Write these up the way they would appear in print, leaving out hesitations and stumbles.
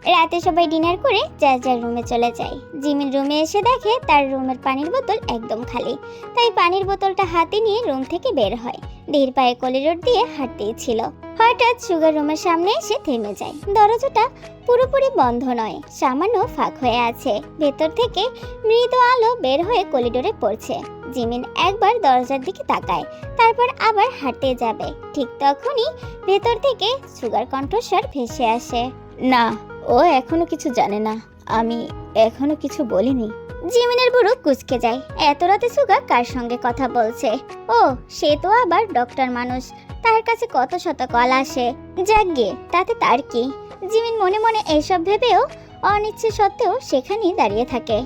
রাতে সবাই ডিনার করে যার যার রুমে চলে যায়। জিমিন রুমে এসে দেখে তার রুমের পানির বোতল একদম খালি, তাই পানির বোতলটা হাতে নিয়ে রুম থেকে বের হয়। ধীর পায়ে করিডোর দিয়ে হাঁটতেই ছিল। হঠাৎ সুগার রুমের সামনে এসে থেমে যায়। দরজাটা পুরোপুরি বন্ধ নয়, সামান্য ফাঁক হয়ে আছে। ভেতর থেকে মৃদু আলো বের হয়ে করিডোরে পড়ছে। জিমিন একবার দরজার দিকে তাকায়, তারপর আবার হাঁটতে যাবে। ঠিক তখনই ভেতর থেকে সুগার কণ্ঠস্বর ভেসে আসে। না, ও এখনো কিছু জানে না, আমি এখনো কিছু বলিনি। জিমিনের ভুরু কুঁচকে যায়। এত রাতে সুগা কার সঙ্গে কথা বলছে? ও, সে তো আবার ডক্টর মানুষ, তার কাছে কত শত কল আসে। যাকগে, তাতে তার কি? জিমিন মনে মনে এইসব ভেবেও অনিচ্ছে সত্ত্বেও সেখানেই দাঁড়িয়ে থাকে।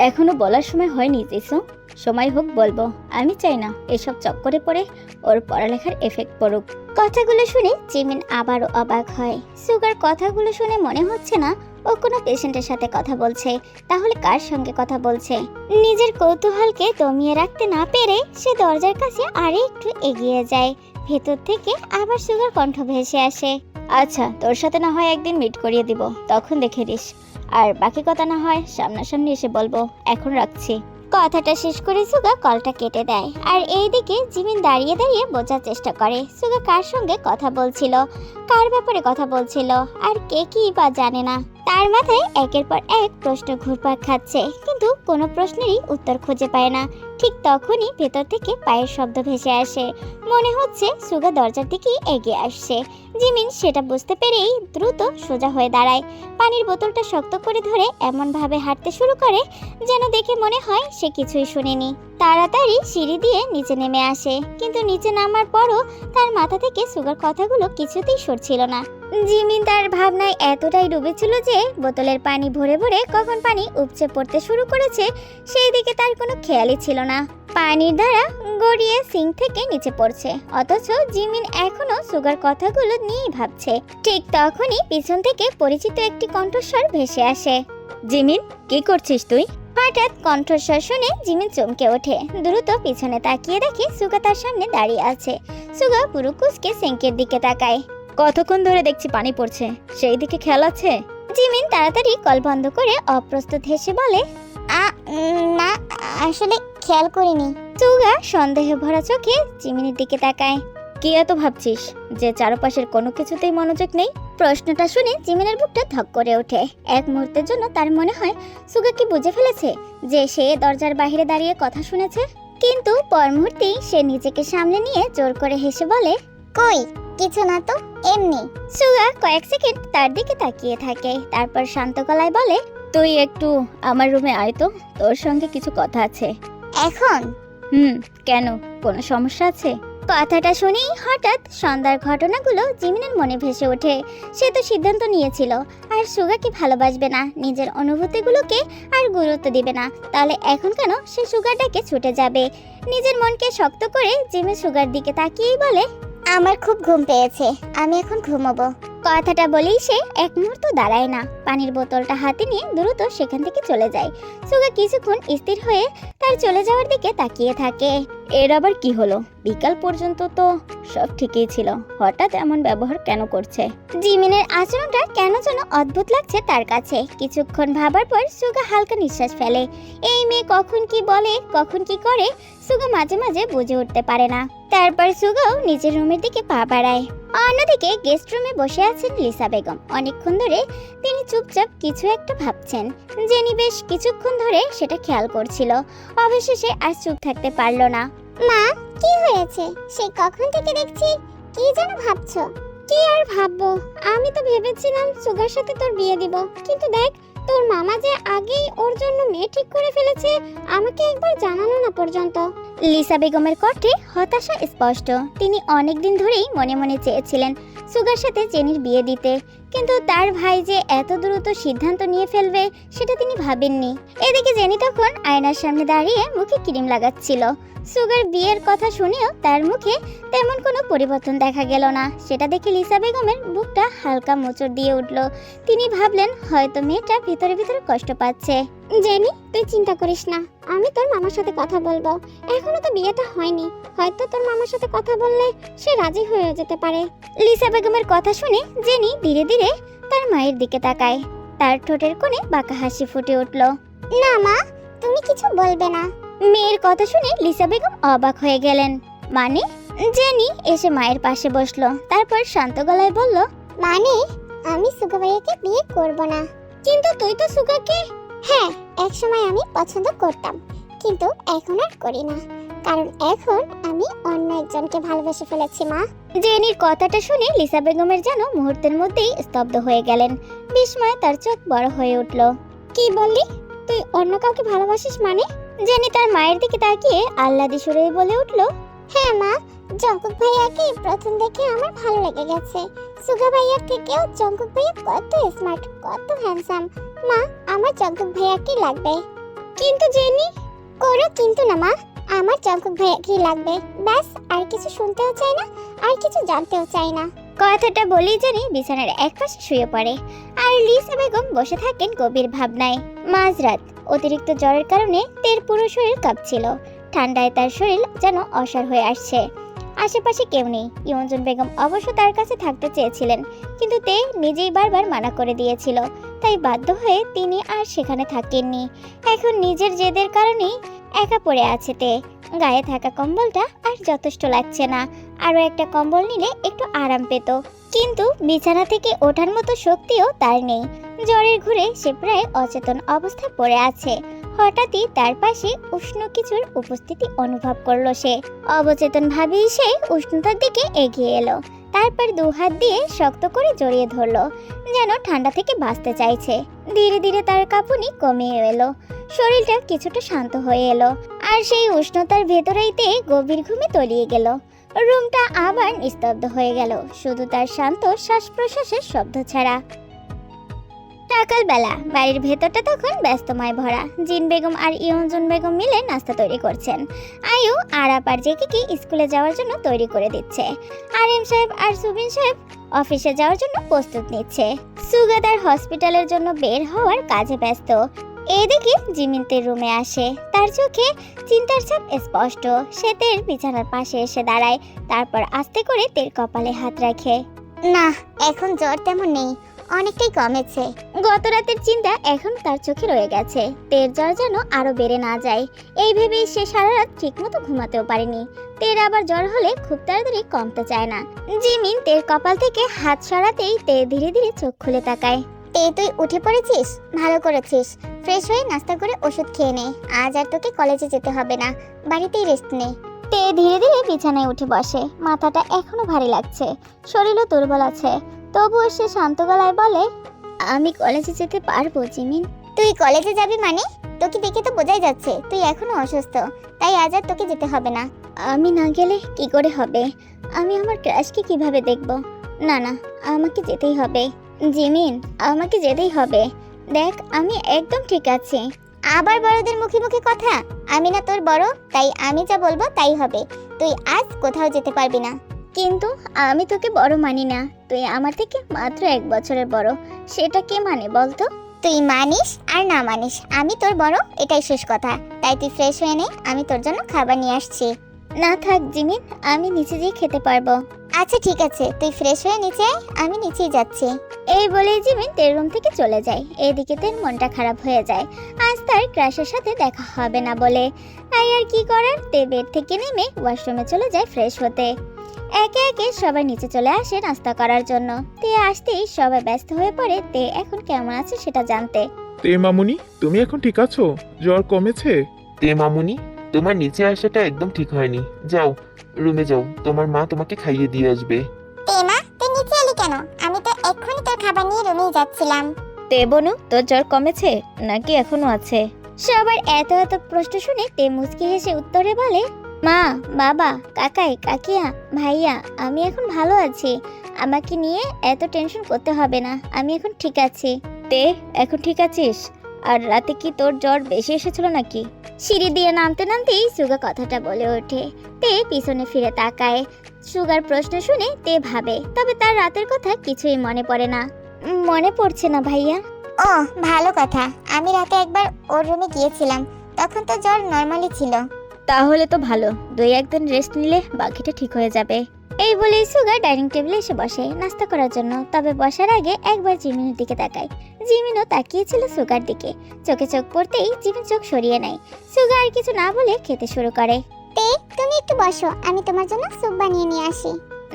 এখনো বলার সময় হয়নি জিসু, সময় হোক বলবো। আমি চাই না এসব চক্করে পড়ে ওর পড়ালেখার এফেক্ট পড়ুক। কথাগুলো শুনে জিমিন আবারও অবাক হয়। সুগার কথাগুলো শুনে মনে হচ্ছে না ও কোনো পেশেন্টের সাথে কথা বলছে, তাহলে কার সঙ্গে কথা বলছে? নিজের কৌতূহলকে দমিয়ে রাখতে না পেরে সে দরজার কাছে আরে একটু এগিয়ে যায়। ভেতর থেকে আবার সুগার কণ্ঠ ভেসে আসে। আচ্ছা, তোর সাথে না হয় একদিন মিট করিয়ে দিব, তখন দেখে দিস। আর বাকি কথা না হয় সামনাসামনি এসে বলবো। এখন রাখছি। কথাটা শেষ করে সুগা কলটা কেটে দেয়। আর এইদিকে জিমিন দাঁড়িয়ে দাঁড়িয়ে বোঝার চেষ্টা করে সুগা কার সঙ্গে কথা বলছিল, কার ব্যাপারে কথা বলছিল, আর কে কি বা জানে না। তার মাথায় একের পর এক প্রশ্ন ঘুরপাক খাচ্ছে, কিন্তু কোনো প্রশ্নেরই উত্তর খুঁজে পায় না। ঠিক তখনই ভেতর থেকে পায়ের শব্দ ভেসে আসে। মনে হচ্ছে সুগা দরজার দিকে এগিয়ে আসছে। জিমিন সেটা বুঝতে পেরেই দ্রুত সোজা হয়ে দাঁড়ায়। পানির বোতলটা শক্ত করে ধরে এমনভাবে হাঁটতে শুরু করে যেন দেখে মনে হয় সে কিছুই শুনেনি। তাড়াতাড়ি সিঁড়ি দিয়ে নিচে নেমে আসে, কিন্তু নিচে নামার পরও তার মাথা থেকে সুগার কথাগুলো কিছুতেই সরছিল না। জিমিন তার ভাবনায় এতটাই ডুবেছিল যে বোতলের পানি ভরে ভরে কখন পানি উপচে পড়তে শুরু করেছে সেই দিকে তার কোনো খেয়ালই ছিল না। পানির ধারা গড়িয়ে সিঙ্ক থেকে নিচে পড়ছে, অথচ জিমিন এখনো সুগার কথাগুলো নিয়েই ভাবছে। ঠিক তখনই পিছন থেকে পরিচিত একটি কণ্ঠস্বর ভেসে আসে। জিমিন, কি করছিস তুই? হঠাৎ কণ্ঠস্বর শুনে জিমিন চমকে ওঠে। দ্রুত পিছনে তাকিয়ে দেখে সুগা তার সামনে দাঁড়িয়ে আছে। সুগা পুরো কুঁচকে সিঙ্কের দিকে তাকায়। কতক্ষণ ধরে দেখছি পানি পড়ছে, সেই দিকে খেয়াল আছে? জিমিন তাড়াতাড়ি কল বন্ধ করে অপ্রস্তুত হেসে বলে, না, আসলে খেয়াল করিনি। সুগা সন্দেহে ভরা চোখে জিমিনের দিকে তাকায়। কি এত ভাবছিস যে চারপাশের কোনো কিছুতেই মনোযোগ নেই? প্রশ্নটা শুনে জিমিনের বুকটা ধক করে ওঠে। এক মুহূর্তের জন্য তার মনে হয় সুগা কি বুঝে ফেলেছে যে সে দরজার বাইরে দাঁড়িয়ে কথা শুনেছে, কিন্তু পর মুহূর্তেই সে নিজেকে সামলে নিয়ে জোর করে হেসে বলে, কই, কিছু না তো, এমনি। সুগা কয়েক সেকেন্ড তার দিকে তাকিয়ে থাকে, তারপর শান্ত গলায় বলে, তুই একটু আমার রুমে আয় তো, তোর সঙ্গে কিছু কথা আছে। এখন? কেন, কোনো সমস্যা আছে? কথাটা শুনেই হঠাৎ সন্ধ্যার ঘটনাগুলো জিমিনের মনে ভেসে ওঠে। সে তো সিদ্ধান্ত নিয়েছিল আর সুগাকে ভালোবাসবে না, নিজের অনুভূতিগুলোকে আর গুরুত্ব দিবে না। তাহলে এখন কেন সে সুগারটাকে ছুটে যাবে? নিজের মনকে শক্ত করে জিমি সুগার দিকে তাকিয়েই বলে, আমার খুব ঘুম পেয়েছে, আমি এখন ঘুমাবো। কথাটা বলেই সে এক মুহূর্ত দাঁড়ায় না, পানির বোতলটা হাতে নিয়ে দ্রুত সেখান থেকে চলে যায়। সুগা কিছুক্ষণ স্থির হয়ে তার চলে যাওয়ার দিকে তাকিয়ে থাকে। এর আবার কি হলো? বিকাল পর্যন্ত তো সব ঠিকই ছিল, হঠাৎ এমন ব্যবহার কেন করছে? জিমিনের আচরণটা কেন যেন অদ্ভুত লাগছে তার কাছে। কিছুক্ষণ ভাবার পর সুগা হালকা নিঃশ্বাস ফেলে। এই মেয়ে কখন কি বলে, কখন কি করে, সুগা মাঝে মাঝে বুঝে উঠতে পারে না। তারপর সুগাও নিজের রুমের দিকে পা বাড়ায়। অন্যদিকে গেস্ট রুমে বসে আছেন লিসা বেগম। অনেকক্ষণ ধরে তিনি চুপচাপ কিছু একটা ভাবছেন। জেনি বেশ কিছুক্ষণ ধরে সেটা খেয়াল করছিল। অবশেষে আর চুপ থাকতে পারল না। মা, কি হয়েছে? সে কখন থেকে দেখছি কি যেন ভাবছো। কি আর ভাববো, আমি তো ভেবেছিলাম সুগার সাথে তোর বিয়ে দিব, কিন্তু দেখ তোর মামা যে আগেই ওর জন্য মেয়ে ঠিক করে ফেলেছে, আমাকে একবার জানানো না পর্যন্ত। লিসা বেগমের কণ্ঠে হতাশা স্পষ্ট। তিনি অনেক দিন ধরেই মনে মনে চেয়েছিলেন সুগার সাথে জেনির বিয়ে দিতে, কিন্তু তার ভাই যে এত দ্রুত সিদ্ধান্ত নিয়ে ফেলবে সেটা তিনি ভাবেননি। এদিকে জেনি তখন আয়নার সামনে দাঁড়িয়ে মুখে ক্রিম লাগাচ্ছিল। সুগার বিয়ের কথা শুনেও তার মুখে তেমন কোনো পরিবর্তন দেখা গেল না। সেটা দেখে লিসা বেগমের বুকটা হালকা মোচড় দিয়ে উঠল। তিনি ভাবলেন হয়তো মেয়েটা ভিতরে ভিতরে কষ্ট পাচ্ছে। জেনি, তুই চিন্তা করিস না, আমি তোর মামার সাথে কথা বলবো। এখনো তো বিয়েটা হয়নি, হয়তো তোর মামার সাথে কথা বললে সে রাজি হয়ে যেতে পারে। লিসা বেগমের কথা শুনে জেনি ধীরে ধীরে তার মায়ের দিকে তাকায়। তার ঠোঁটের কোণে বাঁকা হাসি ফুটে উঠল। না মা, তুমি কিছু বলবে না। মেয়ের কথা শুনে লিসা বেগম অবাক হয়ে গেলেন। মানে? জেনি এসে মায়ের পাশে বসলো, তারপর শান্ত গলায় বলল, মানে আমি সুগা ভাইয়াকে বিয়ে করব না। কিন্তু তুই তো সুগাকে... হ্যাঁ, একসময় আমি পছন্দ করতাম, কিন্তু এখন আর করি না, কারণ এখন আমি অন্য একজনকে ভালোবেসে ফেলেছি মা। জেনির কথাটা শুনে লিসা বেগমের যেন মুহূর্তের মধ্যেই স্তব্ধ হয়ে গেলেন। বিস্ময়ে তার চোখ বড় হয়ে উঠল। কি বললি? তুই অন্য কাউকে ভালোবাসিস মানে? জেনি তার মায়ের দিকে তাকিয়ে আহ্লাদি সুরে বলে উঠল, হ্যাঁ মা, জঙ্কুক ভাইয়াকে প্রথম দেখে আমার ভালো লেগে গেছে। সুগা ভাইয়ার থেকেও জঙ্কুক ভাইয়া কত স্মার্ট, কত হ্যান্ডসাম। মা, আমার জঙ্কুক ভাইয়াকে লাগবে। কিন্তু জেনি... করো কিন্তু না মা, আমার জঙ্কুক ভাইয়াকে লাগবে, ব্যাস। আর কিছু শুনতেও চাই না, আর কিছু জানতেও চাই না। কথাটা বলেই জেনি বিছানার একপাশে শুয়ে পড়ে, আর লিসা বেগম বসে থাকেন গভীর ভাবনায়। মাঝরাত, অতিরিক্ত জ্বরের কারণে তের পুরো শরীর কাঁপছিল। ঠান্ডায় তার শরীর যেন অসাড় হয়ে আসছে। আশেপাশে কেউ নেই। ইয়ঞ্জন বেগম অবশ্য তার কাছে থাকতে চেয়েছিলেন, কিন্তু তে নিজেই বারবার মানা করে দিয়েছিল, তাই বাধ্য হয়ে তিনি আর সেখানে থাকেননি। এখন নিজের জেদের কারণেই একা পড়ে আছে তে। গায়ে থাকা কম্বলটা আর যথেষ্ট লাগছে না, আরও একটা কম্বল নিলে একটু আরাম পেত, কিন্তু বিছানা থেকে ওঠার মতো শক্তিও তার নেই। জ্বরের ঘুরে সে প্রায় অচেতন অবস্থায় পড়ে আছে। হঠাৎই তার পাশে উষ্ণ কিছুর উপস্থিতি অনুভব করলো সে। অবচেতন ভাবেই সে উষ্ণতার দিকে এগিয়ে এলো, তারপর দু হাত দিয়ে শক্ত করে জড়িয়ে ধরলো, যেন ঠান্ডা থেকে বাঁচতে চাইছে। ধীরে ধীরে তার কাঁপুনি কমে এলো, শরীরটা কিছুটা শান্ত হয়ে এলো, আর সেই উষ্ণতার ভেতরেইতে গভীর ঘুমে তলিয়ে গেল। রুমটা আবার নিস্তব্ধ হয়ে গেল, শুধু তার শান্ত শ্বাস প্রশ্বাসের শব্দ ছাড়া। সকালবেলা বাড়ির ভেতরটা তখন ব্যস্তময় ভরা। জিন বেগম আর ইয়ঞ্জন বেগম মিলে নাস্তা তৈরি করছেন। আয়ু আর আপার জেকিকে স্কুলে যাওয়ার জন্য তৈরি করে দিচ্ছে। আর এম সাহেব আর সুবিন সাহেব অফিসে যাওয়ার জন্য প্রস্তুত নিচ্ছে। সুগা তার হসপিটালের জন্য বের হওয়ার কাজে ব্যস্ত। এদিকে জিমিন তের রুমে আসে, তার চোখে চিন্তার ছাপ স্পষ্ট। সে তের বিছানার পাশে এসে দাঁড়ায়, তারপর আস্তে করে তের কপালে হাত রাখে। না, এখন জ্বর তেমন নেই, অনেকটাই কমেছে। গত রাতের চিন্তা এখন তার চোখে রয়ে গেছে। তের জ্বর যেন আরো বেড়ে না যায়, এই ভেবেই সে সারা রাত ঠিকমতো ঘুমাতেও পারেনি। তের আবার জ্বর হলে খুব তাড়াতাড়ি কমতে চায় না। জিমিন তের কপাল থেকে হাত সরাতেই তে ধীরে ধীরে চোখ খুলে তাকায়। তে, তুই উঠে পড়েছিস? ভালো করেছিস। ফ্রেশ হয়ে নাস্তা করে ওষুধ খেয়ে নে, আজ আর তোকে কলেজে যেতে হবে না, বাড়িতেই রেস্ট নে। তে ধীরে ধীরে বিছানায় উঠে বসে। মাথাটা এখনো ভারী লাগছে, শরীরও দুর্বল আছে, তবুও সে শান্ত গলায় বলে, আমি কলেজে যেতে পারবো জিমিন। তুই কলেজে যাবি মানে? তোকে দেখে তো বোঝাই যাচ্ছে তুই এখনো অসুস্থ, তাই আজ আর তোকে যেতে হবে না। আমি না গেলে কি করে হবে? আমি আমার ক্রাশকে কিভাবে দেখব? না না, আমাকে যেতেই হবে জিমিন, আমাকে যেতেই হবে। দেখ, আমি একদম ঠিক আছি। আবার বড়দের মুখে মুখে কথা? আমি না তোর বড়, তাই আমি যা বলবো তাই হবে। তুই আজ কোথাও যেতে পারবি না। কিন্তু আমি তোকে বড় মানি না, তুই আমার থেকে মাত্র 1 বছরের বড়। সেটা কে মানে বলতো? তুই মানিস আর না মানিস, আমি তোর বড়, এটাই শেষ কথা। তাই তুই ফ্রেশ হয়ে নে, আমি তোর জন্য খাবার নিয়ে আসছি। না থাক জিমিন, আমি নিচে গিয়ে খেতে পারবো। আচ্ছা ঠিক আছে, তুই ফ্রেশ হয়ে নিচে আয়, আমি নিচেই যাচ্ছি। এই বলে জিমিন তের রুম থেকে চলে যায়। এদিকে তের মনটা খারাপ হয়ে যায়, আজ তার ক্রাশের সাথে দেখা হবে না বলে। তাই আর কি করার, তে বেড থেকে নেমে ওয়াশরুমে চলে যায় ফ্রেশ হতে। একে একে সবাই নিচে চলে আসে নাস্তা করার জন্য। তে আসতেই সবাই ব্যস্ত হয়ে পড়ে তে এখন কেমন আছে সেটা জানতে। তে মামুনি, তুমি এখন ঠিক আছো? জ্বর কমেছে? তে মামুনি, তোমার নিচে আসাটা একদম ঠিক হয়নি। যাও রুমে যাও, তোমার মা তোমাকে খাইয়ে দিয়ে আসবে। তে মা, তুই নিচে এলি কেন? আমি তো এক্ষুনি তোর খাবার নিয়ে রুমেই যাচ্ছিলাম। তে বনু, তোর জ্বর কমেছে নাকি এখনো আছে? সবার এত এত প্রশ্ন শুনে তে মুচকি হেসে উত্তরে বলে, মা, বাবা, কাকাই, কাকিয়া, ভাইয়া, আমি এখন ভালো আছি। আমাকে নিয়ে এত টেনশন করতে হবে না, আমি এখন ঠিক আছি। তে, এখন ঠিক আছিস? আর রাতে কি তোর জ্বর বেশি এসেছিল নাকি? সিঁড়ি দিয়ে নামতে নামতেই সুগা কথাটা বলে ওঠে। তে পিছনে ফিরে তাকায়। সুগার প্রশ্ন শুনে তে ভাবে, তবে তার রাতের কথা কিছুই মনে পড়ে না। মনে পড়ছে না ভাইয়া? ও ভালো কথা, আমি রাতে একবার ওর রুমে গিয়েছিলাম, তখন তো জ্বর নরমালি ছিল। তাহলে তো ভালো, 2-1 দিন রেস্ট নিলে বাকিটা ঠিক হয়ে যাবে। এই বলেই সুগা ডাইনিং টেবিলে এসে বসে নাস্তা করার জন্য। তবে বসার আগে একবার জিমিনের দিকে তাকায়। জিমিনও তাকিয়েছিল সুগার দিকে। চোখে চোখ পড়তেই জিমিন চোখ সরিয়ে নেয়। সুগা আর কিছু না বলে খেতে শুরু করে। তুমি একটু বসো, আমি তোমার জন্য স্যুপ বানিয়ে নিয়ে আসি।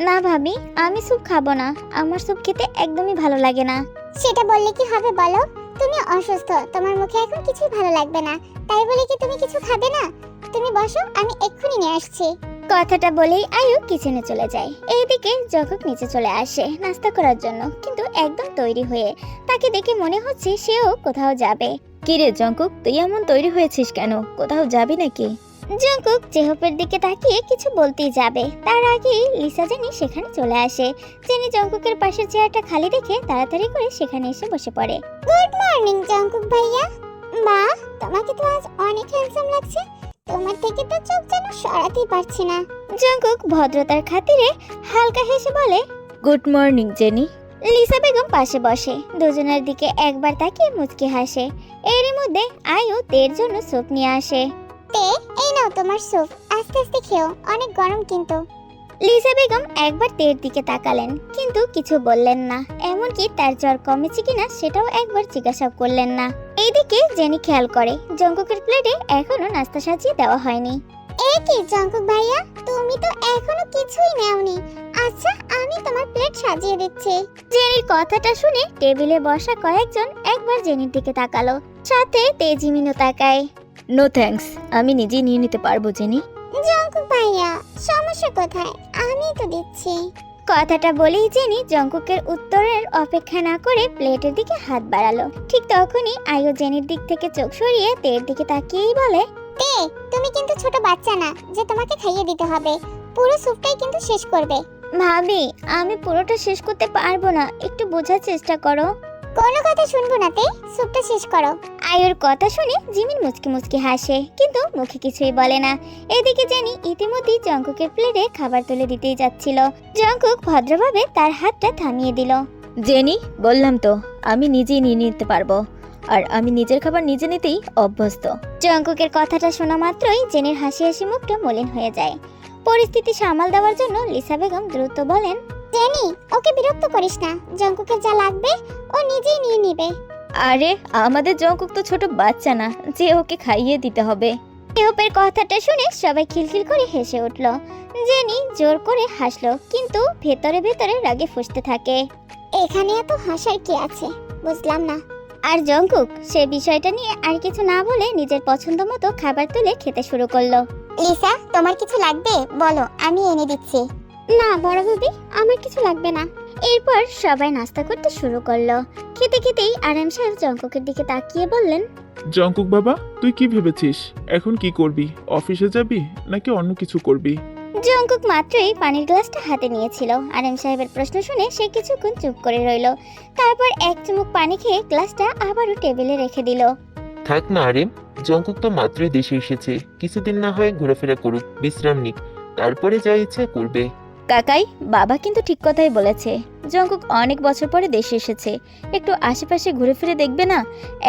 না ভাবি, আমি স্যুপ খাবো না, আমার স্যুপ খেতে একদমই ভালো লাগে না। সেটা বললে কি হবে বলো? তুমি অসুস্থ, তোমার মুখে এখন কিছুই ভালো লাগবে না, তাই বলে কি তুমি কিছু খাবে না? তুমি বসো, আমি এক্ষুনি নিয়ে আসছি। কথাটা বলেই আয়ু কিচেনে চলে যায়। এইদিকে জঙ্কুক নিচে চলে আসে নাস্তা করার জন্য, কিন্তু একদম তৈরি হয়ে। তাকে দেখে মনে হচ্ছে সেও কোথাও যাবে। কিরে জঙ্কুক, তুই এমন তৈরি হয়েছিস কেন? কোথাও যাবি নাকি? জঙ্কুক জেহপের দিকে তাকিয়ে কিছু বলতেই যাবে, তার আগেই লিসা জেনি সেখানে চলে আসে। জেনি জঙ্কুকের পাশের চেয়ারটা খালি দেখে তাড়াতাড়ি করে সেখানে এসে বসে পড়ে। গুড মর্নিং জঙ্কুক ভাইয়া। মা, তোমাকে তো আজ অনেক হ্যান্ডসাম লাগছে, তোমার থেকে তো চোখ যেন সরাতেই পারছি না। জঙ্কুক ভদ্রতার খাতিরে হালকা হেসে বলে, good morning jenny. Lisa Begum পাশে বসে, দুজনের দিকে একবার তাকিয়ে মুচকি হাসে। এরই মধ্যে আয়ু তের জন্য স্যুপ নিয়ে আসে। এই নাও তোমার স্যুপ, আস্তে আস্তে খেও, অনেক গরম কিন্তু। লিসা বেগম একবার তের দিকে তাকালেন, কিন্তু কিছু বললেন না। এমনকি তার জ্বর কমেছে কিনা সেটাও একবার জিজ্ঞাসা করলেন না। এইদিকে জেনি খেয়াল করে জঙ্কুকের প্লেটে এখনো নাস্তা সাজিয়ে দেওয়া হয়নি। এই কি জঙ্কুক ভাইয়া, তুমি তো এখনো কিছুই নেওনি। আচ্ছা, আমি তোমার প্লেট সাজিয়ে দিচ্ছি। জেনির কথাটা শুনে টেবিলে বসা কয়েকজন একবার জেনির দিকে তাকালো, সাথে তেজিমিনও তাকায়। নো থ্যাঙ্কস, আমি নিজেই নিয়ে নিতে পারবো জেনি। জঙ্কুক ভাইয়া, সমস্যা কোথায়? আমি তো দিচ্ছি। কথাটা বলেই জেনি জঙ্কুকের উত্তরের অপেক্ষা না করে প্লেটের দিকে হাত বাড়ালো। ঠিক তখনই আয়ু জেনির দিক থেকে চোখ সরিয়ে তের দিকে তাকিয়েই বলে, তুমি কিন্তু ছোট বাচ্চা না যে তোমাকে খাইয়ে দিতে হবে, পুরো স্যুপটাই কিন্তু শেষ করবে। ভাবি আমি পুরোটা শেষ করতে পারবো না, একটু বোঝার চেষ্টা করো। কোনো কথা শুনবো না, স্যুপটা শেষ করো। আয়ুর কথা শুনে জিমিন মুচকি মুচকি হাসে, কিন্তু মুখে কিছুই বলে না। এদিকে জেনি ইতিমধ্যেই জঙ্কুকের প্লেটে খাবার তুলে দিতেই যাচ্ছিল। জঙ্কুক ভদ্রভাবে তার হাতটা থামিয়ে দিল। জেনি, বললাম তো আমি নিজেই নিয়ে নিতে পারবো, আর আমি নিজের খাবার নিজে নিতেই অভ্যস্ত। জঙ্কুকের কথাটা শোনা মাত্রই জেনির হাসি হাসি মুখটা মলিন হয়ে যায়। পরিস্থিতি সামাল দেওয়ার জন্য লিসা বেগম দ্রুত বলেন, জেনি, ওকে বিরক্ত করিস না, জঙ্কুকের যা লাগবে ও নিজেই নিয়ে নিবে। আরে আমাদের জঙ্কুক তো ছোট বাচ্চা না যে ওকে খাইয়ে দিতে হবে। ইউপের কথাটা শুনে সবাই খিলখিল করে হেসে উঠল। জেনি জোর করে হাসলো, কিন্তু ভেতরে ভেতরে রাগে ফুঁসতে থাকে। এখানে এত হাসার কি আছে বুঝলাম না। আর জঙ্কুক সে বিষয়টা নিয়ে আর কিছু না বলে নিজের পছন্দ মতো খাবার তুলে খেতে শুরু করলো। লিসা, তোমার কিছু লাগবে বলো, আমি এনে দিচ্ছি। না বড় ভাবি, আমার কিছু লাগবে না। এরপর সবাই নাস্তা করতে শুরু করলো। খেতে খেতেই আরাম সাহেব জঙ্কুকের দিকে তাকিয়ে বললেন, জঙ্কুক বাবা, তুই কি ভেবেছিস? এখন কি করবি? অফিসে যাবি নাকি অন্য কিছু করবি? জঙ্কুক মাত্রই পানির গ্লাসটা হাতে নিয়েছিল। আরাম সাহেবের প্রশ্ন শুনে সে কিছুক্ষণ চুপ করে রইল। তারপর এক চুমুক পানি খেয়ে গ্লাসটা আবারও টেবিলে রেখে দিল। থাক না আরেম, জঙ্কুক তো মাত্রই দেশে এসেছে, কিছুদিন না হয় ঘোরাফেরা করুক, বিশ্রাম নিক, তারপরে যা ইচ্ছা করবে। কাকাই, বাবা কিন্তু ঠিক কথাই বলেছে। জঙ্কুক অনেক বছর পরে দেশে এসেছে, একটু আশেপাশে ঘুরে ফিরে দেখবে না?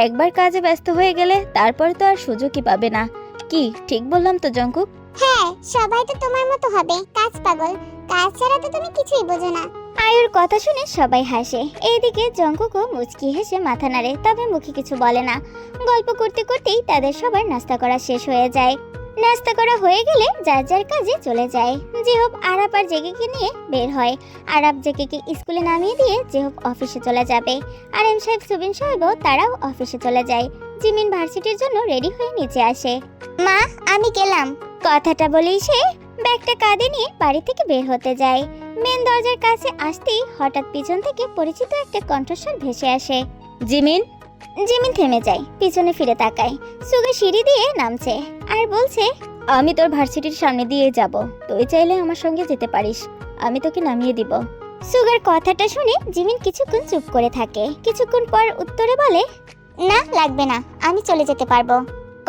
একবার কাজে ব্যস্ত হয়ে গেলে তারপরে তো আর সুযোগই পাবে না। কি ঠিক বললাম তো জঙ্কুক? হ্যাঁ, সবাই তো তোমার মতো হবে, কাজ পাগল। কাজ ছাড়া তো তুমি কিছুই বোঝো না। আয়ুর কথা শুনে সবাই হাসে। এইদিকে জঙ্কুকও মুচকি হেসে মাথা নাড়ে, তবে মুখে কিছু বলে না। গল্প করতে করতেই তাদের সবার নাস্তা করা শেষ হয়ে যায়। নাস্তা করা হয়ে গেলে যার যার কাজে চলে যায়। জেহব আরাপ আর জেকেকে নিয়ে বের হয়। আরাপ জেকেকে স্কুলে নামিয়ে দিয়ে জেহব অফিসে চলে যাবে। আর এম সাহেব সুবিন সাহেবও তারাও অফিসে চলে যায়। জিমিন ভার্সিটির জন্য রেডি হয়ে নিচে আসে। মা, আমি গেলাম। কথাটা বলেই সে ব্যাগটা কাঁধে নিয়ে বাড়ি থেকে বের হতে যায়। মেন দরজার কাছে আসতেই হঠাৎ পিছন থেকে পরিচিত একটা কণ্ঠস্বর ভেসে আসে। জিমিন। জিমিন থেমে যায়, পিছনে ফিরে তাকায়। সুগা সিঁড়ি দিয়ে নামছে আর বলছে, আমি তোর ভার্সিটির সামনে দিয়ে যাব, তুই চাইলে আমার সঙ্গে যেতে পারিস, আমি তোকে নামিয়ে দিব। সুগার কথাটা শুনে জিমিন কিছুক্ষণ চুপ করে থাকে। কিছুক্ষণ পর উত্তরে বলে, না লাগবে না, আমি চলে যেতে পারবো।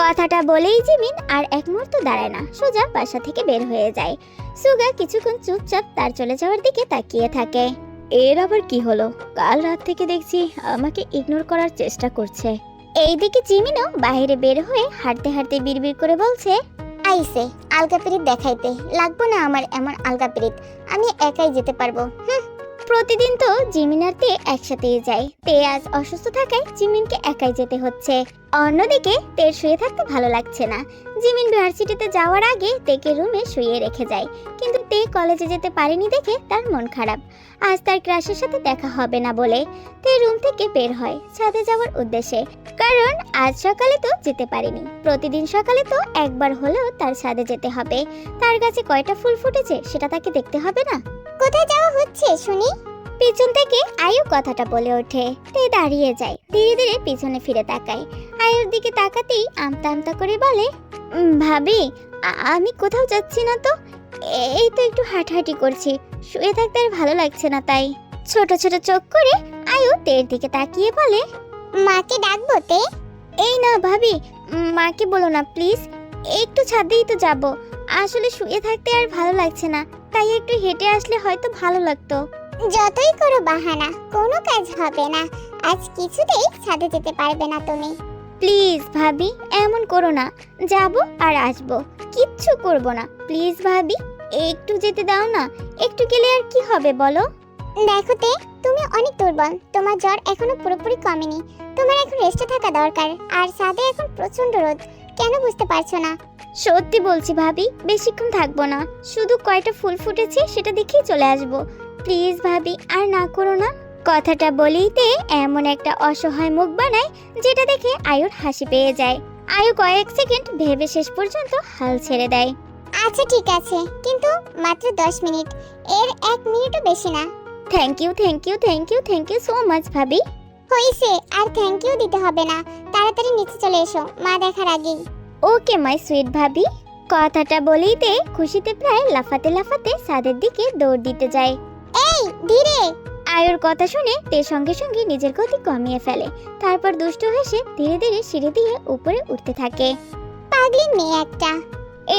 কথাটা বলেই জিমিন আর এক মুহূর্ত দাঁড়ায় না, সোজা বাসা থেকে বের হয়ে যায়। সুগা কিছুক্ষণ চুপচাপ তার চলে যাওয়ার দিকে তাকিয়ে থাকে। এর আবার কি হলো? কাল রাত থেকে দেখছি আমাকে ইগনোর করার চেষ্টা করছে। এইদিকে জিমিনও বাইরে বের হয়ে হাঁটতে হাঁটতে বিড়বিড় করে বলছে, আইসে আলগা পিরিত দেখাইতে, লাগবো না আমার এমন আলগা পিরিত, আমি একাই যেতে পারবো। প্রতিদিন তো জিমিন আর তে একসাথেই যায়। তে আজ অসুস্থ থাকায় জিমিনকে একাই যেতে হচ্ছে। অন্যদিকে তের শুয়ে থাকতে ভালো লাগছে না। জিমিন ভার্সিটিতে যাওয়ার আগে তেকে রুমে শুয়ে রেখে যায়, কিন্তু তে কলেজে যেতে পারেনি দেখে তার মন খারাপ। আজ তার ক্রাশের সাথে দেখা হবে না বলে তে রুম থেকে বের হয় ছাদে যাওয়ার উদ্দেশ্যে, কারণ আজ সকালে তো যেতে পারেনি। প্রতিদিন সকালে তো একবার হলেও তার ছাদে যেতে হবে। তার কাছে কয়টা ফুল ফুটেছে সেটা তাকে দেখতে হবে না? কোথায় যাওয়া হচ্ছে শুনি? পিছন থেকে আয়ু কথাটা বলে ওঠে। তে দাঁড়িয়ে যায়, ধীরে ধীরে পিছনে ফিরে তাকায়। আয়ুর দিকে তাকাতেই আমতা আমতা করে বলে, ভাবি আমি কোথাও যাচ্ছি না তো, এই তো একটু হাঁটাহাঁটি করছি, শুয়ে থাকতে আর ভালো লাগছে না তাই। ছোট ছোট চোখ করে আয়ু তের দিকে তাকিয়ে বলে, মাকে ডাকবো তে? এই না ভাবি, মাকে বলো না প্লিজ, একটু ছাদেই তো যাব। আসলে শুয়ে থাকতে আর ভালো লাগছে না, তাই একটু হেঁটে আসলে হয়তো ভালো লাগতো। যতই করো বাহানা, কোনো কাজ হবে না। আজ কিছুতেই ছাদে যেতে পারবে না তুমি। প্লিজ ভাবি, এমন করো না, যাব আর আসবো, কিচ্ছু করব না। প্লিজ ভাবি, একটু যেতে দাও না, একটু গেলে আর কি হবে বলো? দেখো তে, তুমি অনেক দুর্বল, তোমার জ্বর এখনো পুরোপুরি কমেনি। তোমার এখন রেস্টে থাকা দরকার, আর ছাদে এখন প্রচন্ড রোদ, কেন বুঝতে পারছো না? সত্যি বলছি ভাবি, বেশিক্ষণ থাকবো না, শুধু কয়টা ফুল ফুটেছে সেটা দেখেই চলে আসবো। প্লিজ ভাবি, আর না করো না। কথাটা বলেইতে এমন একটা অসহায় মুখ বানায় যেটা দেখে আয়ুর হাসি পেয়ে যায়। আয়ু কয়েক সেকেন্ড ভেবে শেষ পর্যন্ত হাল ছেড়ে দেয়। আচ্ছা ঠিক আছে, কিন্তু মাত্র 10 মিনিট, এর 1 মিনিটও বেশি না। Thank you thank you thank you thank you so much ভাবি। হইছে, আর থ্যাংক ইউ দিতে হবে না, তাড়াতাড়ি নিচে চলে এসো মা দেখার আগেই। ওকে মাই সুইট ভাবি। কথাটা বলেইতে খুশিতে প্রায় লাফাতে লাফাতে ছাদের দিকে দৌড় দিতে যায়। এই ধীরে! আয়ুর কথা শুনে তে সঙ্গে সঙ্গে নিজের গতি কমিয়ে ফেলে, তারপর দুষ্ট হেসে ধীরে ধীরে সিঁড়ি দিয়ে উপরে উঠতে থাকে। পাগলি মেয়ে একটা।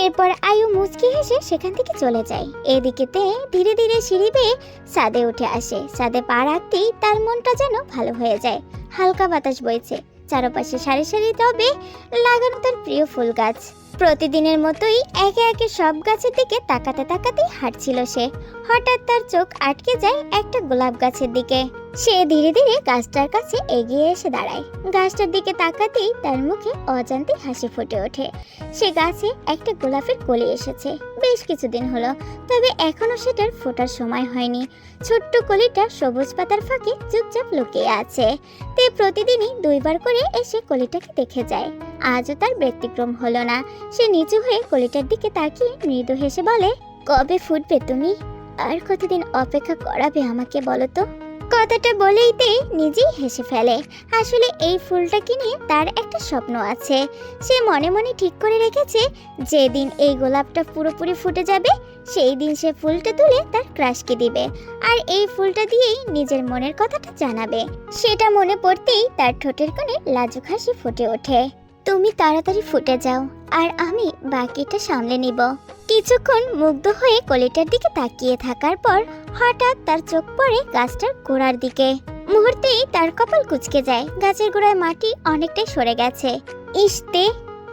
এরপর আয়ু মুচকি হেসে সেখান থেকে চলে যায়। এদিকে তে ধীরে ধীরে সিঁড়ি বেয়ে ছাদে উঠে আসে। ছাদে পা রাখতেই তার মনটা যেন ভালো হয়ে যায়। হালকা বাতাস বইছে, চারপাশে সারি সারি টবে লাগানো তার প্রিয় ফুল গাছ। প্রতিদিনের মতোই একে একে সব গাছের দিকে তাকাতে তাকাতেই হাঁটছিল সে। হঠাৎ তার চোখ আটকে যায় একটা গোলাপ গাছের দিকে। সে ধীরে ধীরে গাছটার কাছে এগিয়ে এসে দাঁড়ায়। গাছটার দিকে তাকাতেই তার মুখে অজান্তে হাসি ফুটে ওঠে। সে গাছে একটা গোলাপের কলি এসেছে বেশ কিছুদিন হলো, তবে এখনো সেটার ফোটার সময় হয়নি। ছোট্ট কলিটা সবুজ পাতার ফাঁকে চুপচাপ লুকিয়ে আছে। তে প্রতিদিনই 2 বার করে এসে কলিটাকে দেখে যায়। আজও তার ব্যতিক্রম হলো না। সে নিচু হয়ে কলিটার দিকে তাকিয়ে মৃদু হেসে বলে, কবে ফুটবে তুমি? আর কতদিন অপেক্ষা করাবে আমাকে বলো তো? কথাটা বলেইতে নিজেই হেসে ফেলে। আসলে এই ফুলটা কিনে তার একটা স্বপ্ন আছে। সে মনে মনে ঠিক করে রেখেছে, যেদিন এই গোলাপটা পুরোপুরি ফুটে যাবে সেই দিন সে ফুলটা তুলে তার ক্রাশকে দিবে, আর এই ফুলটা দিয়েই নিজের মনের কথাটা জানাবে। সেটা মনে পড়তেই তার ঠোঁটের কোণে লাজুক হাসি ফুটে ওঠে। তুমি তাড়াতাড়ি ফুটে যাও, আর আমি বাকিটা সামলে নিব। কিছুক্ষণ মুগ্ধ হয়ে কলিটার দিকে তাকিয়ে থাকার পর হঠাৎ তার চোখ পড়ে গাছটার গোড়ার দিকে। মুহূর্তেই তার কপাল কুঁচকে যায়। গাছের গোড়ায় মাটি অনেকটাই সরে গেছে। ইসতে,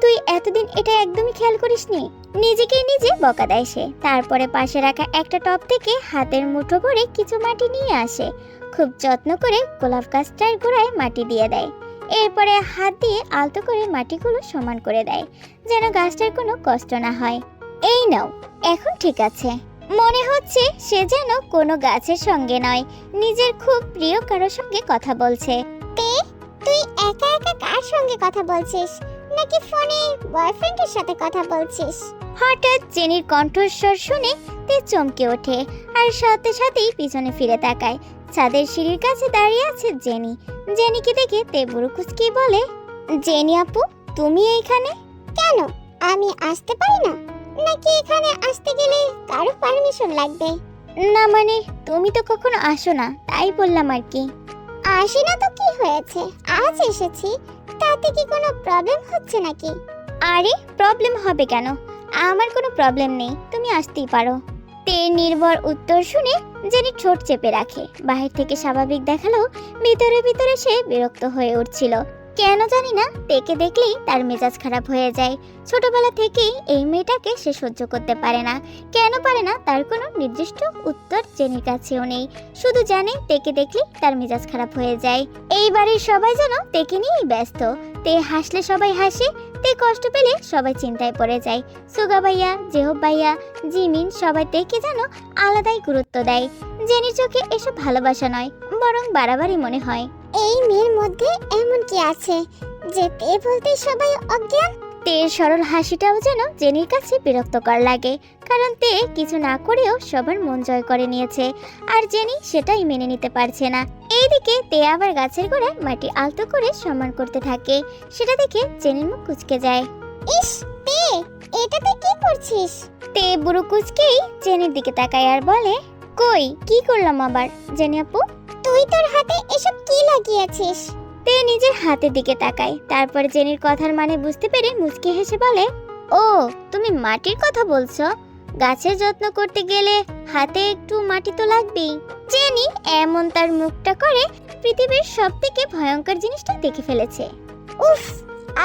তুই এতদিন এটা একদমই খেয়াল করিসনি? নিজেকে নিজে বকা দেয় সে। তারপরে পাশে রাখা একটা টব থেকে হাতের মুঠো ভরে কিছু মাটি নিয়ে আসে। খুব যত্ন করে গোলাপ গাছটার গোড়ায় মাটি দিয়ে দেয়। এরপরে হাত দিয়ে আলতো করে মাটিগুলো সমান করে দেয়, যেন গাছটার কোনো কষ্ট না হয়। এই নাও, এখন ঠিক আছে। মনে হচ্ছে সে যেন কোনো গাছের সঙ্গে নয়, নিজের খুব প্রিয় কারোর সঙ্গে কথা বলছে। তুই একা একা কার সঙ্গে কথা বলছিস, নাকি ফোনে বয়ফ্রেন্ডের সাথে কথা বলছিস? হঠাৎ জেনির কণ্ঠস্বর শুনে তে চমকে ওঠে, আর সাথে সাথেই পিছনে ফিরে তাকায়। ছাদের সিঁড়ির কাছে দাঁড়িয়ে আছে জেনি। জেনিকে দেখে তে বুড়ো কুচকি বলে, জেনি আপু, তুমি এইখানে কেন? আমি আসতে পারি না, নাকি এখানে আসতে গেলে কারো পারমিশন লাগবে? না মানে, তুমি তো কখনো আসো না, তাই বললাম আর কি। আসি না তো কি হয়েছে, আজ এসেছি, তাতে কি কোনো প্রবলেম হচ্ছে নাকি? আরে প্রবলেম হবে কেন, আমার কোনো প্রবলেম নেই, তুমি আসতেই পারো। তের নির্ভর উত্তর শুনে জেনি ঠোঁট চেপে রাখে। বাহির থেকে স্বাভাবিক দেখালেও ভিতরে ভিতরে সে বিরক্ত হয়ে উঠছিল। কেন জানি না তেকে দেখলেই তার মেজাজ খারাপ হয়ে যায়। ছোটবেলা থেকেই এই মেয়েটাকে সে সহ্য করতে পারে না। কেন পারে না তার কোনো নির্দিষ্ট উত্তর জেনির কাছেও নেই। শুধু জানে তেকে দেখলেই তার মেজাজ খারাপ হয়ে যায়। এই বাড়ির সবাই যেন তেকে নিয়েই ব্যস্ত। তে হাসলে সবাই হাসে, তে কষ্ট পেলে সবাই চিন্তায় পড়ে যায়। সুগা ভাইয়া, জেহব ভাইয়া, জিমিন সবাই তেকে যেন আলাদাই গুরুত্ব দেয়। জেনির চোখে এসব ভালোবাসা নয়, বরং বাড়াবাড়ি মনে হয়। এই মেয়ের মধ্যে এমন কি আছে যে তে বলতে সবাই অজ্ঞান? তের সরল হাসিটাও যেন জেনির কাছে বিরক্তকর লাগে, কারণ তে কিছু না করেও সবার মন জয় করে নিয়েছে, আর জেনি সেটাই মেনে নিতে পারছে না। এইদিকে তে আবার গাছের গোড়ায় মাটি আলতো করে সম্মান করতে থাকে। সেটা দেখে জেনির মুখ কুঁচকে যায়। ইস তে, এটা তুই কি করছিস? তে বুড়ো কুঁচকেই জেনির দিকে তাকায় আর বলে, কই কি করলাম আবার জেনি আপু? তুই তোর হাতে এসব কি লাগিয়েছিস? তে নিজের হাতের দিকে তাকায়, তারপর জেনির কথার মানে বুঝতে পেরে মুচকি হেসে বলে, ও তুমি মাটির কথা বলছো? গাছের যত্ন করতে গেলে হাতে একটু মাটি তো লাগবেই। জেনি এমন তার মুখটা করে পৃথিবীর সবথেকে ভয়ঙ্কর জিনিসটা দেখে ফেলেছে। উফ,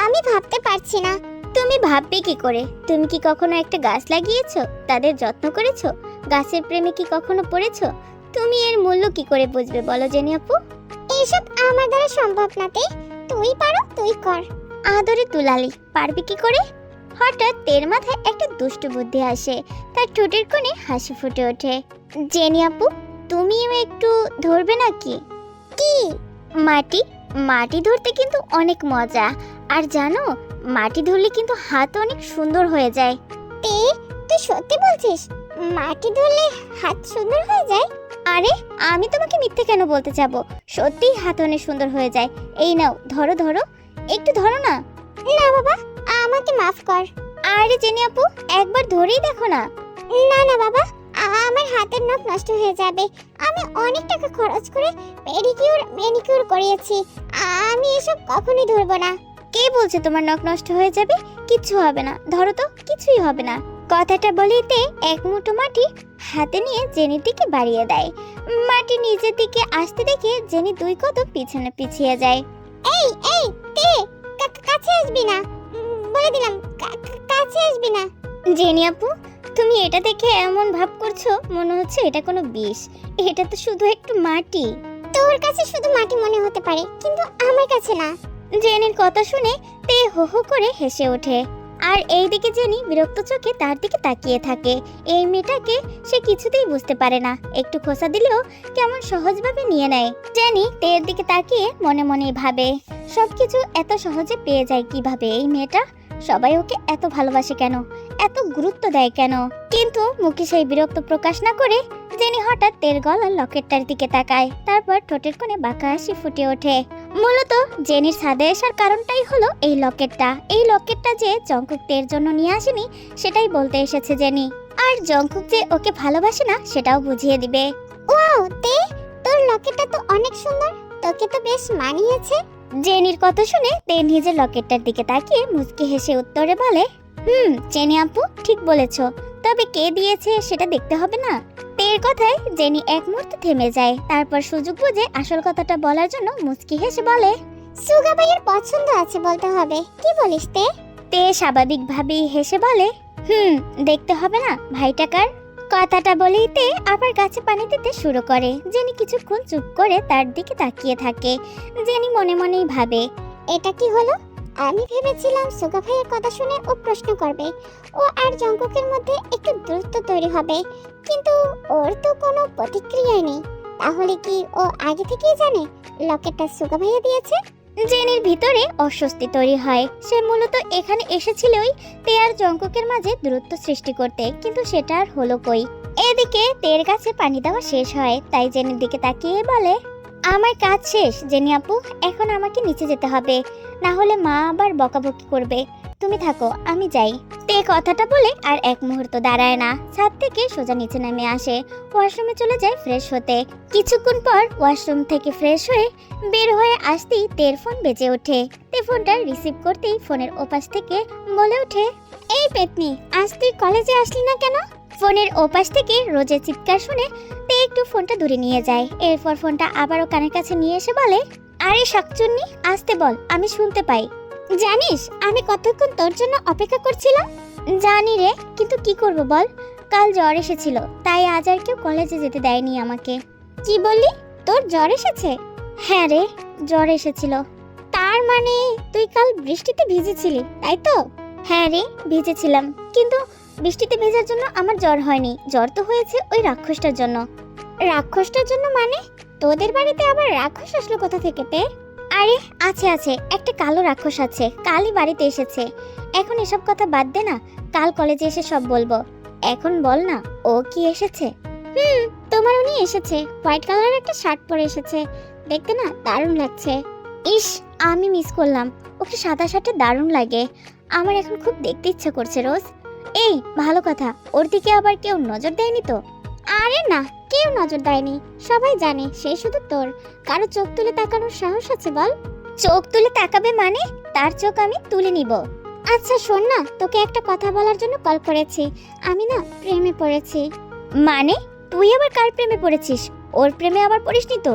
আমি ভাবতে পারছি না। তুমি ভাববে কি করে? তুমি কি কখনো একটা গাছ লাগিয়েছো, তাদের যত্ন করেছো, গাছের প্রেমে কি কখনো পড়েছো? তুমি এর মূল্য কি করে বুঝবে বলো জেনি আপু? এসব আমার দ্বারা সম্ভব না তে, তুই পারো, তুই কর। আদরে তুলালি, পারবি কি করে? হঠাৎ তের মাথায় একটা দুষ্ট বুদ্ধি আসে, তার ঠোঁটের কোণে হাসি ফুটে ওঠে। জেনি আপু, তুমিও একটু ধরবে নাকি? কি? মাটি। মাটি ধরতে কিন্তু অনেক মজা, আর জানো মাটি ধরলে কিন্তু হাত অনেক সুন্দর হয়ে যায়। তে, তুই সত্যি বলছিস মাটি ধরলে হাত সুন্দর হয়ে যায়? আরে আমি তোমাকে মিথ্যে কেন বলতে যাব, সত্যিই হাত অনেক সুন্দর হয়ে যায়। এই নাও ধরো ধরো, একটু ধরো না। না বাবা, আমাকে মাফ কর। আরে জেনি আপু, একবার ধরেই দেখো না। না না বাবা, আমার হাতের নখ নষ্ট হয়ে যাবে। আমি অনেক টাকা খরচ করে ম্যানিকিউর করিয়েছি, আমি এসব কখনোই ধরবো না। কে বলছে তোমার নখ নষ্ট হয়ে যাবে? কিচ্ছু হবে না, ধরো তো, কিছুই হবে না। কথাটা বলিতে এক মুঠো মাটি হাতে নিয়ে জেনির দিকে বাড়িয়ে দেয়। মাটি নিজের দিকে আসতে দেখে জেনি দুই কদম পিছনে পিছিয়ে যায়। এই এই তে, কাছে আসবি না, বলে দিলাম, কাছে আসবি না। জেনি আপু, তুমি এটা দেখে এমন ভাব করছো মনে হচ্ছে এটা কোনো বিষ। এটা তো শুধু একটু মাটি। তোর কাছে শুধু মাটি মনে হতে পারে, কিন্তু আমার কাছে না। জেনির কথা শুনে তে হো হো করে হেসে ওঠে, আর এইদিকে জেনি বিরক্ত চোখে তার দিকে তাকিয়ে থাকে। এই মেয়েটাকে সে কিছুতেই বুঝতে পারে না, একটু খোসা দিলেও কেমন সহজভাবে নিয়ে নেয়। জেনি তের দিকে তাকিয়ে মনে মনে ভাবে, সবকিছু এত সহজে পেয়ে যায় কিভাবে এই মেয়েটা? সবাই ওকে এত ভালোবাসে কেন, এত গুরুত্ব দেয় কেন? কিন্তু মুখে সেই বিরক্ত প্রকাশ না করে জেনি হঠাৎ তের গলার লকেটটার দিকে তাকায়, তারপর ঠোঁটের কোণে বাঁকা হাসি ফুটে ওঠে। মূলত জেনির ছাদে আসার কারণটাই হলো এই লকেটটা। এই লকেটটা যে জংকুক তের জন্য নিয়ে আসেনি সেটাই বলতে এসেছে জেনি, আর জংকুক যে ওকে ভালোবাসে না সেটাও বুঝিয়ে দিবে। ওয়াও তে, তোর লকেটটা তো অনেক সুন্দর, তোকে তো বেশ মানিয়েছে। জেনির কথা শুনে তে নিজের লকেটটার দিকে তাকিয়ে মুচকি হেসে উত্তরে বলে, জেনি আপু ঠিক বলেছো, তবে কে দিয়েছে সেটা দেখতে হবে না? তের কথায় জেনি এক মুহূর্তে থেমে যায়, তারপর সুযোগ বুঝে আসল কথাটা বলার জন্য মুচকি হেসে বলে, সুগা ভাইয়ের পছন্দ আছে বলতে হবে, কি বলিস তে? তে স্বাভাবিকভাবেই হেসে বলে, দেখতে হবে না ভাইটা কার। কথাটা বলেই তে আবার গাছে পানি দিতে শুরু করে। জেনি কিছুক্ষণ চুপ করে তার দিকে তাকিয়ে থাকে। জেনি মনে মনেই ভাবে, এটা কি হলো? আমি ভেবেছিলাম সুগা ভাইয়ের কথা শুনে ও প্রশ্ন করবে, ও আর জংকুকের মধ্যে একটু দূরত্ব তৈরি হবে, কিন্তু ওর তো কোনো প্রতিক্রিয়াই নেই। তাহলে কি ও আগে থেকেই জানে লকেটটা সুগা ভাইয়া দিয়েছে? জেনির ভিতরে অস্বস্তি তৈরি হয়। সে মূলত এখানে এসেছিলই তে আর জংকুকের মাঝে দূরত্ব সৃষ্টি করতে, কিন্তু সেটা আর হলো কই। এদিকে তের কাছে পানি দেওয়া শেষ হয়, তাই জেনির দিকে তাকিয়ে বলে, আমার কাজ শেষ জেনি আপু, এখন আমাকে নিচে যেতে হবে, না হলে মা আবার বকাবকি করবে। তুমি থাকো, আমি যাই। তে কথাটা বলে আর এক মুহূর্ত দাঁড়ায় না, ছাদ থেকে সোজা নিচে নেমে আসে, ওয়াশরুমে চলে যায় ফ্রেশ হতে। কিছুক্ষণ পর ওয়াশরুম থেকে ফ্রেশ হয়ে বের হয়ে আসতেই তের ফোন বেজে ওঠে। তে ফোনটা রিসিভ করতেই ফোনের ওপাশ থেকে বলে ওঠে, এই পেতনি, আজ তুই কলেজে আসলি না কেন? ফোনের ওপাশ থেকে রোজের চিৎকার শুনে তে একটু ফোনটা দূরে নিয়ে যায়, এরপর ফোনটা আবারও কানের কাছে নিয়ে এসে বলে, আরে শাকচুন্নি, আসতে বল, আমি শুনতে পাই। জানিস আমি কতক্ষণ তোর জন্য অপেক্ষা করছিলাম? জানি রে, কিন্তু কি করব বল, কাল জ্বর এসেছিল, তাই আজ আর কেউ কলেজে যেতে দেয়নি আমাকে। কি বললি, তোর জ্বর এসেছে? হ্যাঁ রে, জ্বর এসেছিল। তার মানে তুই কাল বৃষ্টিতে ভিজেছিলি, তাই তো? হ্যাঁ রে, ভিজেছিলাম, কিন্তু বৃষ্টিতে ভেজার জন্য আমার জ্বর হয়নি, জ্বর তো হয়েছে ওই রাক্ষসটার জন্য। রাক্ষসটার জন্য মানে? তোদের বাড়িতে আবার রাক্ষস আসলো কোথা থেকে তে? আরে আছে আছে, একটা কালো রাক্ষস আছে, কালই বাড়িতে এসেছে। এখন এসব কথা বাদ দে না, কাল কলেজে এসে সব বলবো। এখন বল না, ও কি এসেছে? তোমার উনি এসেছে, হোয়াইট কালারের একটা শার্ট পরে এসেছে, দেখতে না দারুণ লাগছে। ইস, আমি মিস করলাম, ওকে সাদা শার্টে দারুণ লাগে। আমার এখন খুব দেখতে ইচ্ছা করছে রোজ। এই ভালো কথা, ওর দিকে আবার কেউ নজর দেয়নি তো? আরে না, কেউ নজর দেয়নি, সবাই জানে সে শুধু তোর। কারো চোখ তুলে তাকানোর সাহস আছে বল? চোখ তুলে তাকাবে মানে? তার চোখ আমি তুলে নিব। আচ্ছা শোন না, তোকে একটা কথা বলার জন্য কল করেছি। আমি না প্রেমে পড়েছি। মানে? তুই আবার কার প্রেমে পড়েছিস? ওর প্রেমে আবার পড়িসনি তো?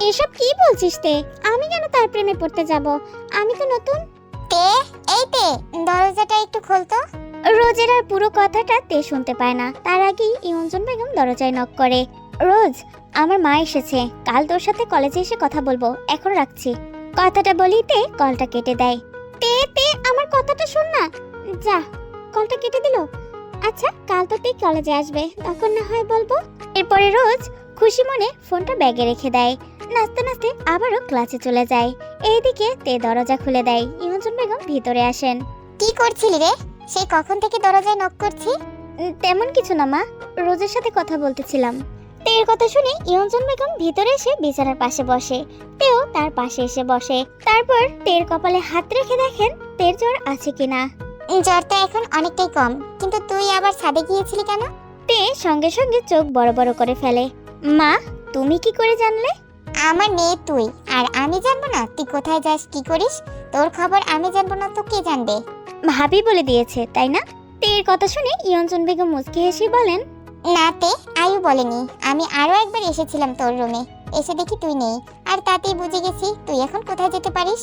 এসব কি বলছিস তে? আমি কেন তার প্রেমে পড়তে যাব? আমি তো নতুন। তে, এই তে, দরজাটা একটু খোল তো। রোজের আর পুরো কথাটা তে শুনতে পায় না, তার আগেই ইমনজন বেগম দরজায় নক করে। রোজ, আমার মা এসেছে, কাল তোর সাথে কলেজে এসে কথা বলবো, এখন রাখছি। কথাটা বলিতে কলটা কেটে দেয়। তে তে, আমার কথাটা শোন না। যা, কলটা কেটে দিল। আচ্ছা, কাল তো তুই কলেজে আসবে, তখন না হয় বলবো। এরপরে রোজ খুশি মনে ফোনটা ব্যাগে রেখে দেয়, নাচতে নাচতে আবারও ক্লাসে চলে যায়। এইদিকে তে দরজা খুলে দেয়, ইমনজন বেগম ভিতরে আসেন। কি করছিলি রে? সেই কখন থেকে দরজায় নক করছি? তেমন কিছু না মা, রোজের সাথে কথা বলতেছিলাম। তের কথা শুনে ইমনজন বেগম ভিতরে এসে বিছানার পাশে বসে। তেও তার পাশে এসে বসে। তারপর তের কপালে হাত রেখে দেখেন তের জ্বর আছে কিনা। জ্বর তো এখন অনেকটাই কম, কিন্তু তুই আবার ছাদে গিয়েছিলি কেন? তে সঙ্গে সঙ্গে চোখ বড় বড় করে ফেলে। মা, তুমি কি করে জানলে? আমার মেয়ে তুই, আর আমি জানবো না তুই কোথায় যাস, কি করিস? তোর খবর আমি জানবো না তো কে জানবে? ভাবি বলে দিয়েছে, তাই না? তের কথা শুনে ইমনজন বেগম মুচকি হেসে বলেন, না তে, আয়ু বলেনি। আমি আরো একবার এসেছিলাম তোর রুমে, এসে দেখি তুই নেই, আর তাতেই বুঝে গেছি তুই এখন কোথায় যেতে পারিস।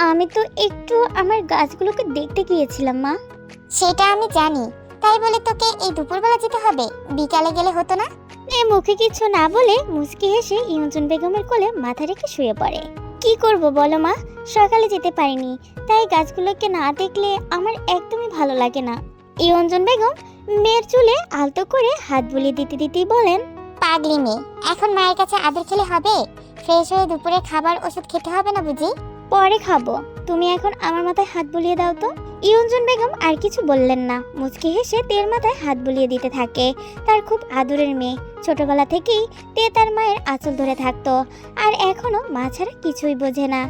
আমি তো একটু আমার গাছগুলোকে দেখতে গিয়েছিলাম মা। সেটা আমি জানি, তাই বলে তোকে এই দুপুরবেলা যেতে হবে? বিকালে গেলে হতো না? মুখে কিছু না বলে মুচকি হেসে ইমনজন বেগমের কোলে মাথা রেখে শুয়ে পড়ে। কি করব বলো মা, সকালে যেতে পারিনি, তাই গাছগুলোকে না দেখলে আমার একদমই ভালো লাগে না। ইমনজন বেগম মেয়ের চুলে আলতো করে হাত বুলিয়ে দিতে দিতেই বলেন, পাগলি মেয়ে, এখন মায়ের কাছে আদর খেলে হবে? ফ্রেশ হয়ে দুপুরে খাবার ওষুধ খেতে হবে না বুঝি? পরে খাবো, তুমি এখন আমার মাথায় হাত বুলিয়ে দাও তো। ইমনজন বেগম আর কিছু বললেন না, মুচকি হেসে তের মাথায় হাত বুলিয়ে দিতে থাকে। তার খুব আদরের মেয়ে, ছোটবেলা থেকেই তে তার মায়ের আঁচল ধরে থাকতো, আর এখনো মা ছাড়া কিছুই বোঝে না।